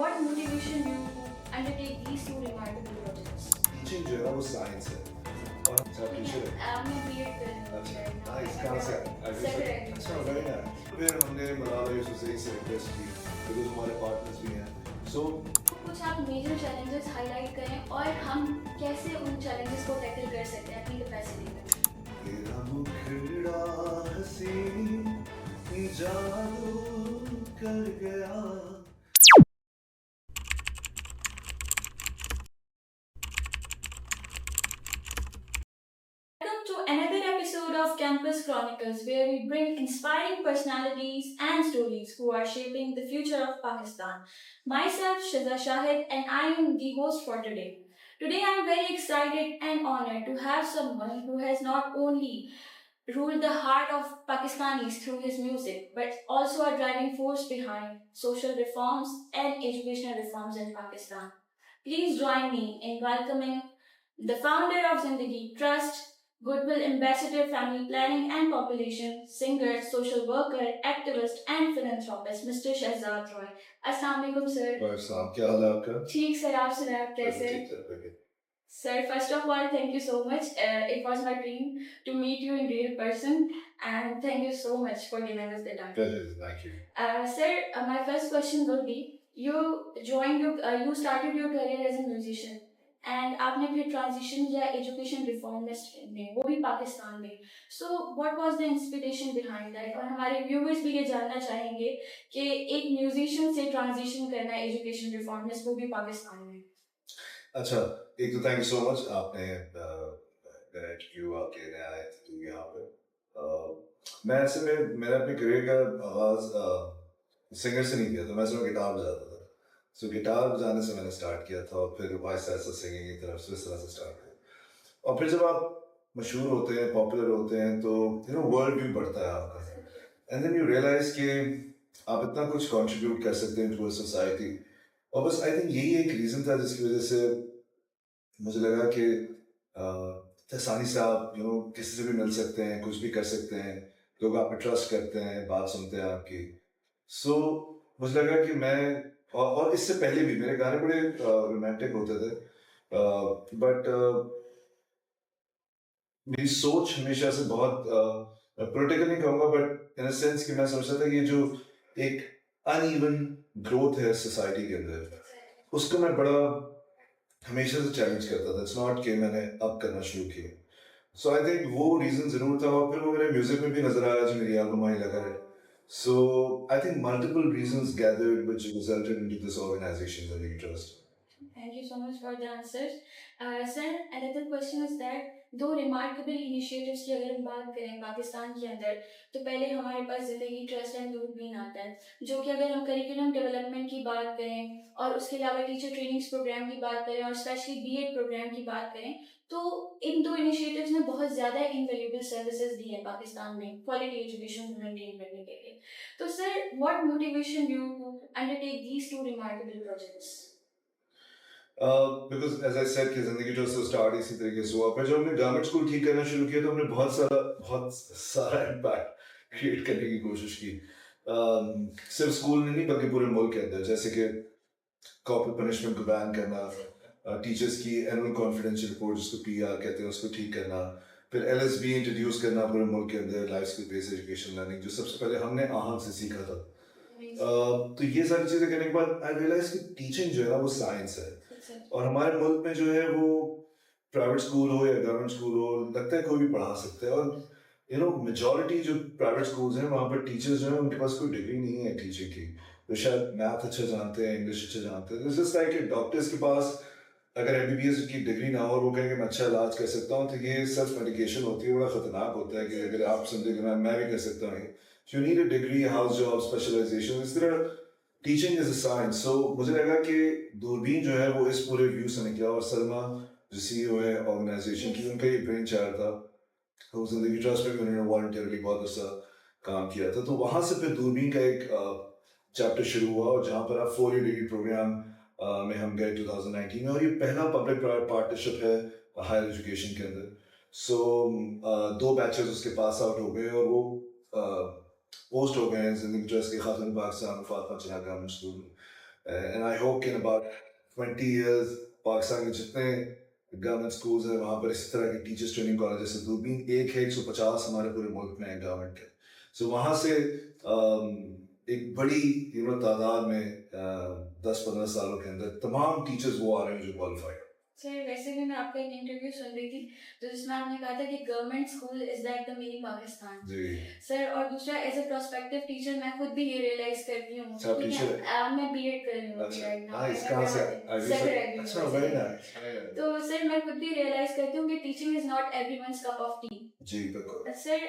what motivation you to undertake these two remarkable projects? Teaching जो है वो science है और हम सब टीचर हैं। मैं बीएड कर रही हूँ अच्छा right now. नाइस कहाँ से आए Second language. अच्छा वेरी नाइस फिर हमने मलाला यूसुफजई से रिक्वेस्ट की बिकॉज हमारे पार्टनर्स भी हैं सो कुछ आप मेजर चैलेंजेस हाईलाइट करें और हम कैसे उन चैलेंजेस को टैकल कर सकते हैं अपनी कैपेसिटी में। तेरा मुखड़ा हसीन जादू कर गया Welcome to another episode of Campus Chronicles, where we bring inspiring personalities and stories who are shaping the future of Pakistan. Myself, Shiza Shahid, and I am the host for today. Today, I am very excited and honored to have someone who has not only ruled the heart of Pakistanis through his music, but also a driving force behind social reforms and educational reforms in Pakistan. Please join me in welcoming the founder of Zindagi Trust, Goodwill Ambassador, Family Planning and Population, singer, social worker, activist, and philanthropist, Mr. Shahzad Roy. Assalamu alaikum, sir. साहब क्या हाल है आपका ठीक sir, आप सुनाए आप कैसे? ठीक है Sir, first of all, thank you so much. It was my dream to meet you in real person, and thank you so much for giving us the time. Thank you. Sir, my first question will be: you started your career as a musician, and आपने फिर transition या education reformist में, वो भी पाकिस्तान में. So, what was the inspiration behind that? और हमारे viewers भी ये जानना चाहेंगे कि एक musician से transition करना education reformist वो भी पाकिस्तान में. अच्छा एक तो थैंक यू सो मच आपने मेरा इंटरव्यू आपके लिए आए थे यहाँ पे मैं ऐसे में मैंने अपने करियर का आगाज सिंगर से नहीं किया था मैं सिर्फ गिटार बजाता था सो गिटार बजाने से मैंने स्टार्ट किया था और फिर वाइस ऐसा सिंगिंग की तरफ से इस तरह से स्टार्ट किया और फिर जब आप मशहूर होते हैं पॉपुलर होते हैं तो यू नो वर्ल्ड व्यू बढ़ता है आपका एंड देन यू रियलाइज कि आप इतना कुछ कंट्रीब्यूट कर सकते हैं टू सोसाइटी और बस आई थिंक यही एक रीज़न था जिसकी वजह से मुझे लगा कि आसानी से आप यू नो किसी से भी मिल सकते हैं कुछ भी कर सकते हैं लोग आप पे ट्रस्ट करते हैं बात सुनते हैं आपकी सो मुझे लगा कि मैं और इससे पहले भी मेरे गाने बड़े रोमांटिक होते थे बट मेरी सोच हमेशा से बहुत पॉलिटिकल नहीं कहूँगा बट इन अ सेंस कि मैं सोचता था कि ये जो एक अनइवन ग्रोथ है सोसाइटी के अंदर उसको मैं बड़ा हमेशा से चैलेंज करता था इट्स नॉट कि मैंने अब करना शुरू किया सो आई थिंक वो रीज़न ज़रूर था और फिर वो मेरे म्यूज़िक में भी नज़र आया जो मेरी एल्बम आई लगा है so I think multiple reasons gathered which resulted into this organisation that trust Thank you so much for the answers. Sir, another question is that दो रिमार्केबल इनिशिएटिव्स की अगर हम बात करें पाकिस्तान के अंदर तो पहले हमारे पास ज़िंदगी ट्रस्ट एंड दूरबीन आता है जो कि अगर हम करिकुलम डेवलपमेंट की बात करें और उसके अलावा टीचर ट्रेनिंग्स प्रोग्राम की बात करें और स्पेशली बीएड प्रोग्राम की बात करें तो इन दो इनिशिएटिव्स ने बहुत ज़्यादा इनवैल्यूएबल सर्विसेज दी है पाकिस्तान में क्वालिटी एजुकेशन मेंटेन करने के लिए तो sir what motivation you to undertake these two remarkable projects because as I said कि जिंदगी जो स्टार्ट इसी तरीके से हुआ फिर जब हमने गवर्नमेंट स्कूल ठीक करना शुरू किया तो हमने बहुत सारा इम्पैक्ट क्रिएट करने की कोशिश की सिर्फ स्कूल में नहीं बल्कि पूरे मुल्क के अंदर जैसे कि कॉर्पोरेट पनिशमेंट को बैन करना टीचर्स की एनुअल कॉन्फिडेंशियल रिपोर्ट जिसको पीआर कहते हैं उसको ठीक करना फिर एलएसबी इंट्रोड्यूस करना पूरे मुल्क के अंदर life skill based education learning जो सबसे पहले हमने आहम से सीखा था तो ये सारी चीज़ें करने के बाद आई रियलाइज कि टीचिंग जो है ना वो साइंस है और हमारे मुल्क में जो है वो प्राइवेट स्कूल हो या गवर्नमेंट स्कूल हो लगता है कोई भी पढ़ा सकता है और यू नो मेजॉरिटी जो प्राइवेट स्कूल्स हैं वहाँ पर टीचर्स जो हैं उनके पास कोई डिग्री नहीं है टीचिंग की तो शायद मैथ अच्छा जानते हैं इंग्लिश अच्छा जानते हैं जस्ट लाइक डॉक्टर्स के पास अगर एमबीबीएस की डिग्री ना हो और वो कहेंगे मैं अच्छा इलाज कर सकता हूँ तो ये सेल्फ मेडिकेशन होती है बड़ा खतरनाक होता है कि अगर आप समझे कि मैं भी कर सकता हूँ you need a degree house job specialization इस तरह teaching is a science so मुझे लगा कि दूरबीन जो है वो इस पूरे व्यू से निकला और सलमा जो सीईओ है ऑर्गेनाइजेशन की उनका ये ब्रेन चाइल्ड था तो जिंदगी ट्रस्ट में भी उन्होंने वॉलंटियरली बहुत अच्छा काम किया था तो वहाँ से फिर दूरबीन का एक चैप्टर शुरू हुआ और जहाँ पर आप 4 ईयर डिग्री प्रोग्राम में हम गए 2019 में और ये पहला पब्लिक प्राइवेट पार्टनरशिप है हायर एजुकेशन के अंदर सो 2 बैचेस उसके पास आउट हो गए और वो पोस्ट हो गए हैं जिंदगी ट्रस्ट के खातून पाकिस्तान फातिमा जिन्ना गवर्नमेंट स्कूल में and I hope in about 20 years Pakistan के जितने गवर्नमेंट स्कूल्स हैं वहाँ पर इस तरह के टीचर्स ट्रेनिंग कॉलेजेस है दूरबीन एक है 150 हमारे पूरे मुल्क में है गवर्नमेंट के सो वहाँ से एक बड़ी तादाद में 10-15 सालों के अंदर तमाम टीचर्स वो आ रहे हैं जो क्वालिफाइड सर वैसे भी मैं आपका एक इंटरव्यू सुन रही थी तो जिसमें आपने कहा था कि government school is like the mini Pakistan ji sir और दूसरा एज अ प्रोस्पेक्टिव टीचर मैं खुद भी ये रियलाइज करती हूँ अच्छा, ठीक teacher है मैं बीएड कर रही हूँ अच्छा right now, नाइस मैं कहाँ से सेक्रेटरी अच्छा वेरी नाइस तो सर मैं खुद भी रियलाइज करती हूँ कि teaching is not everyone's cup of T G बिल्कुल सर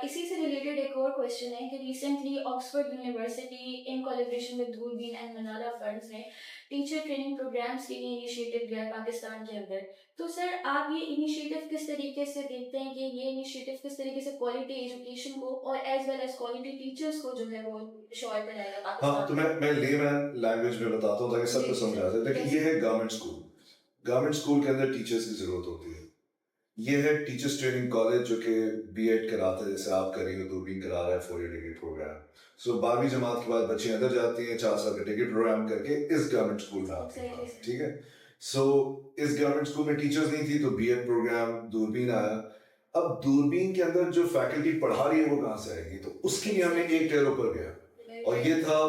इसी से रिलेटेड एक और क्वेश्चन है कि recently Oxford university in collaboration with दूरबीन एंड मलाला फंड्स ने टीचर ट्रेनिंग प्रोग्राम्स के लिए इनिशिएटिव लिया पाकिस्तान के अंदर तो सर आप ये इनिशिएटिव किस तरीके से देखते हैं कि ये इनिशिएटिव किस तरीके से क्वालिटी एजुकेशन को और as well as quality teachers को जो है वो श्योर कराएगा पाकिस्तान हाँ तो मैं लेमैन लैंग्वेज में बताता हूँ ताकि सबको समझ आ जाए देखिए ये है गवर्नमेंट स्कूल के अंदर टीचर्स की जरूरत होती है ये है टीचर्स ट्रेनिंग कॉलेज जो कि बीएड कराता है जैसे आप कर रही हो दूरबीन करा रहा है 4 year डिग्री प्रोग्राम सो 12वीं जमात के बाद बच्चे अंदर जाती हैं 4 साल का डिग्री प्रोग्राम करके इस गवर्नमेंट स्कूल में आती हैं ठीक है सो इस गवर्नमेंट स्कूल में टीचर्स नहीं थी तो बीएड प्रोग्राम दूरबीन आया अब दूरबीन के अंदर जो फैकल्टी पढ़ा रही है वो कहाँ से आएगी तो उसके लिए हमने एक टेयर ऊपर गया और ये था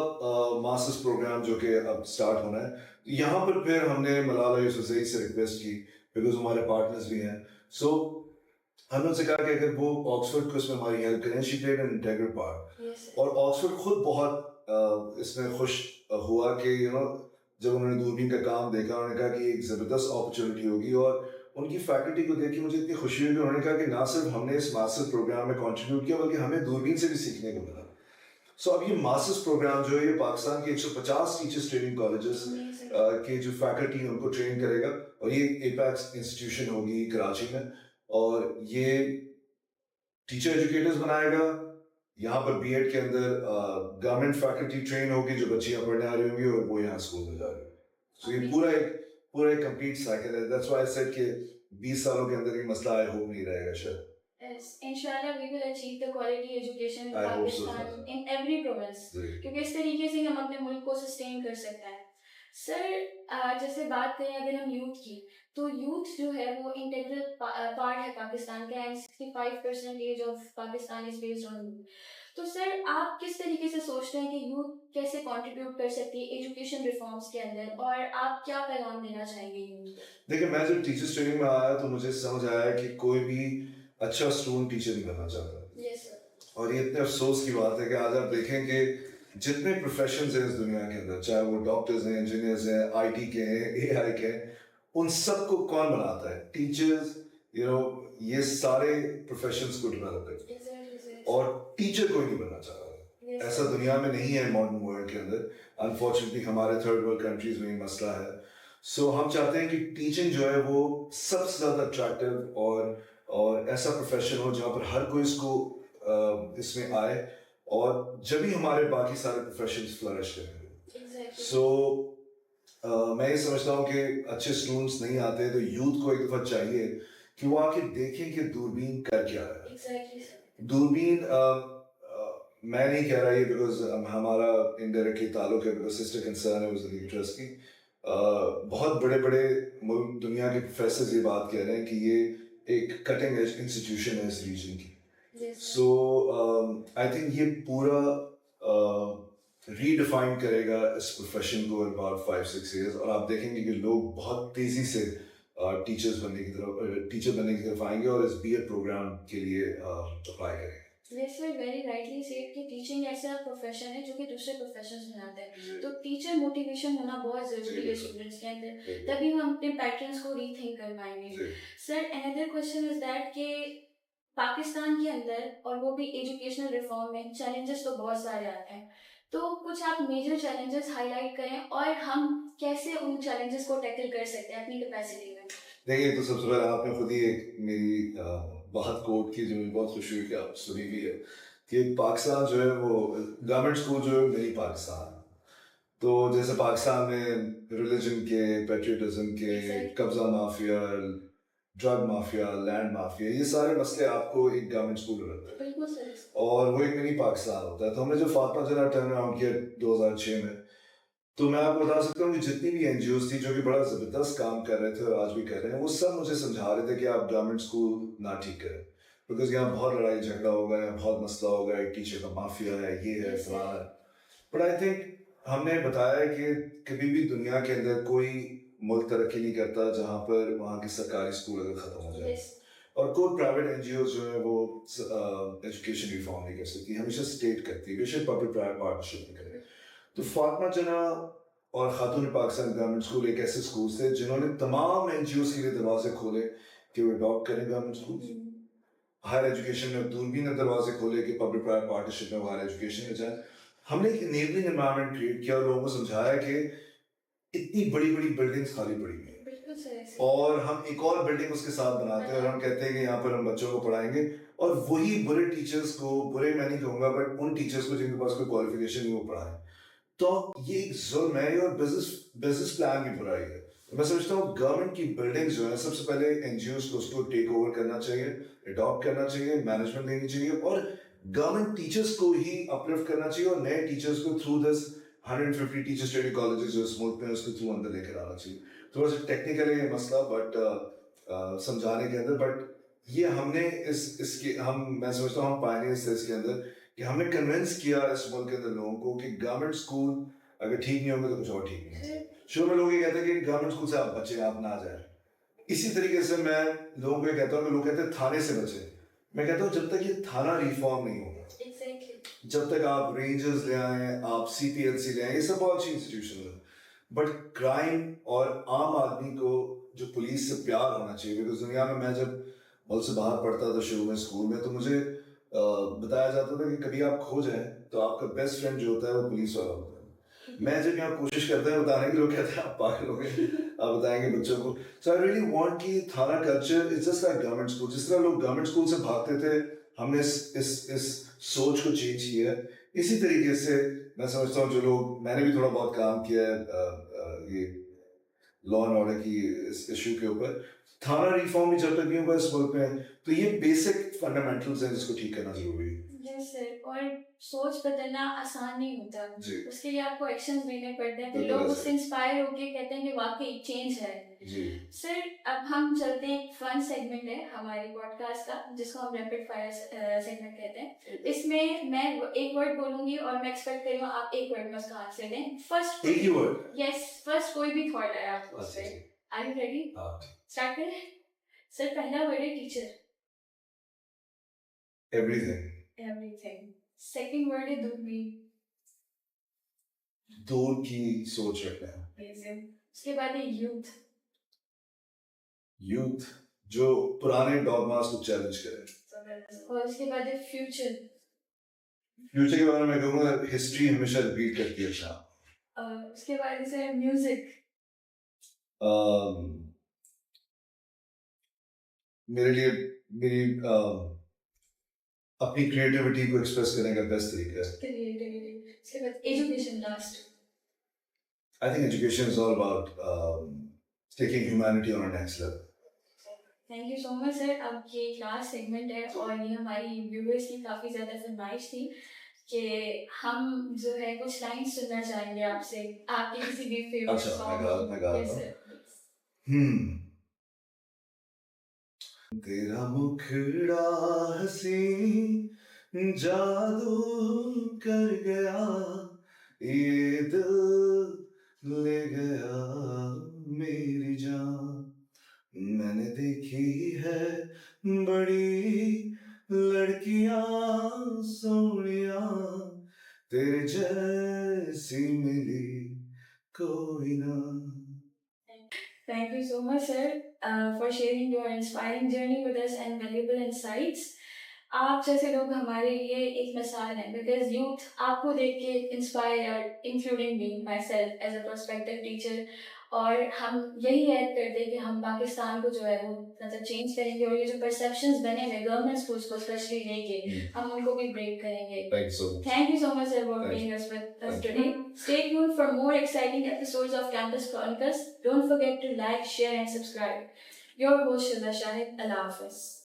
मास्टर्स प्रोग्राम जो कि अब स्टार्ट होना है यहाँ पर फिर हमने मलाला यूसुफजई से रिक्वेस्ट की बिकॉज हमारे पार्टनर्स भी हैं सो हमने उनसे कहा कि अगर वो ऑक्सफोर्ड को इसमें हमारी हेल्प करें she played an integral part और ऑक्सफोर्ड खुद बहुत इसमें खुश हुआ कि जब उन्होंने दूरबीन का काम देखा उन्होंने कहा कि एक ज़बरदस्त अपॉर्चुनिटी होगी और उनकी फैकल्टी को देख के मुझे इतनी खुशी हुई उन्होंने कहा कि ना सिर्फ हमने इस मास्टर्स प्रोग्राम में कंट्रीब्यूट किया बल्कि हमें दूरबीन से भी सीखने को मिला सो अब ये मास्टर्स प्रोग्राम जो है ये पाकिस्तान के 150 टीचर्स ट्रेनिंग कॉलेजेस के जो फैकल्टी है उनको ट्रेन करेगा और ये एपैक्स इंस्टीट्यूशन होगी कराची में और ये टीचर एजुकेटर्स बनाएगा यहाँ पर बीएड के अंदर गवर्नमेंट फैकल्टी ट्रेन होगी जो बच्चियाँ पढ़ने आ रही होंगी और वो यहाँ स्कूल में जा रही होंगी सो ये पूरा एक कंप्लीट साइकिल है दैट्स व्हाई आई सेड कि 20 सालों के अंदर ये मसला आई होप नहीं रहेगा शायद Inshallah, we will achieve the quality education in I hope so, Pakistan in every province. क्योंकि इस तरीके से हम अपने मुल्क को सस्टेन कर सकते हैं सर जैसे बात करें अगर हम यूथ की तो यूथ जो है वो इंटीग्रल पार्ट है पाकिस्तान का and 65% of Pakistan is based on youth तो सर आप किस तरीके से सोचते हैं कि यूथ कैसे कंट्रीब्यूट कर सकती है एजुकेशन रिफॉर्म्स के अंदर और आप क्या पैगाम देना चाहेंगे यूथ को देखिए मैं जब टीचर्स ट्रेनिंग में आया तो मुझे समझ आया कि कोई भी अच्छा स्टूडेंट टीचर नहीं बनना चाहता yes, और ये इतने अफसोस की बात है कि आज आप देखें कि जितने प्रोफेशंस हैं इस दुनिया के अंदर चाहे वो डॉक्टर्स हैं इंजीनियर्स हैं आईटी के हैं एआई के हैं उन सबको कौन बनाता है टीचर्स ये सारे प्रोफेशंस को डेवलप करते हैं और टीचर कोई नहीं बनना चाह रहा ऐसा दुनिया में नहीं है मॉडर्न वर्ल्ड के अंदर अनफॉर्चुनेटली हमारे थर्ड वर्ल्ड कंट्रीज में ये मसला है सो हम चाहते हैं कि टीचिंग जो है वो सबसे ज़्यादा अट्रैक्टिव और ऐसा प्रोफेशन हो जहाँ पर हर कोई इसको इसमें आए और जब भी हमारे बाकी सारे प्रोफेशंस फ्लरिश करेंगे सो मैं ये समझता हूँ कि अच्छे स्टूडेंट्स नहीं आते तो यूथ को एक दफ़ा चाहिए कि वो आके देखें कि दूरबीन कर क्या रहा है दूरबीन मैं नहीं कह रहा ये बिकॉज हमारा इनडायरेक्टली ताल्लुक है बिकॉज सिस्टर कंसर्न है उस ट्रस्ट की बहुत बड़े बड़े मुल्क दुनिया के प्रोफेसर्स ये बात कह रहे हैं कि ये एक कटिंग एज इंस्टीट्यूशन है इस रीजन की सो आई थिंक ये पूरा रीडिफाइन करेगा इस प्रोफेशन को इन अबाउट 5-6 years और आप देखेंगे कि लोग बहुत तेज़ी से टीचर बनने की तरफ आएंगे और इस बीएड प्रोग्राम के लिए अप्लाई करेंगे Yes, sir, very rightly said कि टीचिंग ऐसा प्रोफेशन है जो कि दूसरे प्रोफेशंस बनाता है तो टीचर मोटिवेशन होना बहुत ज़रूरी है स्टूडेंट्स के अंदर तभी हम अपने पैटर्न्स को रीथिंक कर पाएंगे sir another question is that कि पाकिस्तान के अंदर और वो भी एजुकेशनल रिफॉर्म में चैलेंजेस तो बहुत सारे आते हैं तो कुछ आप मेजर चैलेंजेस हाईलाइट करें और हम कैसे उन चैलेंजेस को टैकल कर सकते हैं अपनी कैपेसिटी में देखिए तो सबसे पहले आपने खुद ही एक मेरी बात कोट की जो मुझे बहुत खुशी हुई कि आप सुनी भी है कि पाकिस्तान जो है वो गवर्नमेंट स्कूल जो है मेरी पाकिस्तान तो जैसे पाकिस्तान में रिलीजन के पेट्रियटिज्म के कब्जा mafia drug mafia land mafia ये सारे मसले आपको एक गवर्नमेंट स्कूल में रहते हैं और वो एक मिनी पाकिस्तान होता है तो हमने जो फातिमा जिन्ना टर्न अराउंड किया 2006 में तो मैं आपको बता सकता हूँ कि जितनी भी एनजीओज थी जो कि बड़ा जबरदस्त काम कर रहे थे और आज भी कर रहे हैं, वो सब मुझे समझा रहे थे कि आप गवर्नमेंट स्कूल ना ठीक करें, बिकॉज यहाँ बहुत लड़ाई झगड़ा होगा, यहाँ बहुत मसला होगा, एक टीचर का माफिया है, ये है, फलाना है। बट आई थिंक हमने बताया है कि कभी भी दुनिया के अंदर कोई मुल्क तरक्की नहीं करता जहाँ पर वहाँ के सरकारी स्कूल अगर खत्म हो जाए, और कोई प्राइवेट एनजीओ जो है वो एजुकेशन रिफॉर्म नहीं कर सकती, हमेशा स्टेट करती है, बेशक पब्लिक प्राइवेट पार्टनरशिप में करे। तो फातिमा जना और खातून पाकिस्तान गवर्नमेंट स्कूल एक ऐसे स्कूल थे जिन्होंने तमाम एनजीओ के लिए दरवाजे खोले कि वो अडॉप्ट करें गवर्नमेंट स्कूल। हायर एजुकेशन में दूरबीन ने दरवाजे खोले कि पब्लिक प्राइवेट पार्टनरशिप में हायर एजुकेशन में जाए। हमने एक इनेबलिंग एनवायरनमेंट क्रिएट किया और लोगों को समझाया कि इतनी बड़ी बड़ी बिल्डिंग्स खाली पड़ी हुई हैं और हम एक और बिल्डिंग उसके साथ बनाते हैं और हम कहते हैं कि यहाँ पर हम बच्चों को पढ़ाएंगे, और वही बुरे टीचर्स को, बुरे मैं नहीं कहूँगा बट उन टीचर्स को जिनके पास कोई क्वालिफिकेशन नहीं वो पढ़ाएं। तो ये एक जुल्म है और बिजनेस बिजनेस प्लान की बुराई है। तो मैं समझता हूँ गवर्नमेंट की बिल्डिंग्स जो है सबसे पहले एनजीओ को उसको टेक ओवर करना चाहिए, अडॉप्ट करना चाहिए, मैनेजमेंट देनी चाहिए और गवर्नमेंट टीचर्स को ही अपलिफ्ट करना चाहिए और नए टीचर्स को through this 150 teachers training colleges जो इस मुल्क में उसके थ्रू अंदर लेकर आना चाहिए। थोड़ा सा टेक्निकल है ये मसला बट समझाने के अंदर, बट ये हमने इसके हम मैं समझता हूँ हम पायनियर्स थे इसके अंदर कि हमने कन्विंस किया इस मुल्क के अंदर लोगों को कि गवर्नमेंट स्कूल अगर ठीक नहीं होंगे तो कुछ और ठीक नहीं है। शुरू में लोग ये कहते हैं कि गवर्नमेंट स्कूल से आप बच्चे आप ना जाए। इसी तरीके से मैं लोगों को ये कहता हूँ कि लोग कहते हैं थाने से बचे, मैं कहता हूँ जब तक ये थाना रिफॉर्म नहीं होगा, जब तक आप रेंजर्स ले आए, आप सीपीएलसी ले आए, ये सब बहुत अच्छी इंस्टीट्यूशन है, बट क्राइम और आम आदमी को जो पुलिस से प्यार होना चाहिए, बिकॉज दुनिया में मैं जब मुल्क से बाहर पढ़ता था शुरू में स्कूल में तो मुझे बताया जाता था कि कभी आप खो जाए तो आपका बेस्ट फ्रेंड जो होता है वो पुलिस वाला होता है। मैं जब यहाँ कोशिश करता है बताने की, लोग कहते हैं आप पागल हो गए, आप बताएंगे बच्चों को। सो आई रियली वांट कि थाना culture is just like government school. जिस तरह लोग गवर्नमेंट स्कूल से भागते थे, हमने इस सोच को चेंज किया है। इसी तरीके से मैं समझता हूँ जो लोग, मैंने भी थोड़ा बहुत काम किया है ये लॉ एंड ऑर्डर की इस इशू के ऊपर, थाना रिफॉर्म भी जब तक नहीं होगा इस मुल्क में तो ये बेसिक फंडामेंटल्स हैं जिसको ठीक करना जरूरी है। यस सर, और सोच बदलना आसान नहीं होता, जी उसके लिए आपको एक्शन लेने पड़ते हैं, फिर बिल्कुल लोग ऐसा उससे इंस्पायर होके कहते हैं कि वाकई चेंज है। जी सर अब हम चलते हैं, फन सेगमेंट है हमारे पॉडकास्ट का जिसको हम रैपिड फायर सेगमेंट कहते हैं। इसमें मैं एक वर्ड बोलूंगी और मैं एक्सपेक्ट करूंगा आप एक वर्ड में उसका आंसर दें। फर्स्ट एक ही वर्ड? यस, फर्स्ट कोई भी थॉट है आपको उस पे। Are you ready? स्टार्ट करें। सर पहला वर्ड है teacher. Everything. Everything. Second word है दूरबीन। दूर की सोच रखना है। उसके बाद है यूथ। यूथ जो पुराने डॉगमास को चैलेंज करे। और उसके बाद है फ्यूचर। फ्यूचर के बारे में कहूँगा हिस्ट्री हमेशा रिपीट करती है। अच्छा उसके बाद से म्यूजिक। मेरे लिए मेरी अपनी क्रिएटिविटी को एक्सप्रेस करने का बेस्ट तरीका है। क्रिएटिविटी। उसके बाद education last. I think education is all about taking humanity on a next level. Thank you so much sir. अब ये लास्ट सेगमेंट है और ये हमारी व्यूअर्स की काफ़ी ज़्यादा फरमाइश थी कि हम जो है कुछ लाइन्स सुनना चाहेंगे आपसे, आपके किसी भी फेवरेट सॉन्ग। मैं गा तेरा मुखड़ा हसी जादू कर गया, ये दिल ले गया मेरी जान। मैंने देखी है बड़ी लड़कियां सोनिया, तेरे जैसी मिली कोई ना। Thank you so much, sir, for sharing your inspiring journey with us and valuable insights. आप जैसे लोग हमारे लिए एक मिसाल हैं, because youth आपको देख के inspired, including me, myself as a prospective teacher, और हम यही ऐड करते हैं कि हम पाकिस्तान को जो है वो मतलब चेंज करेंगे और ये जो परसेप्शंस बने हुए गवर्नमेंट स्कूल्स को स्पेशली लेके हम उनको भी ब्रेक करेंगे। Thank you so much sir for being with us today. Stay tuned for more exciting episodes of Campus Chronicles. Don't forget to like, share and subscribe. Your host Shiza Shahid. Allah Hafiz.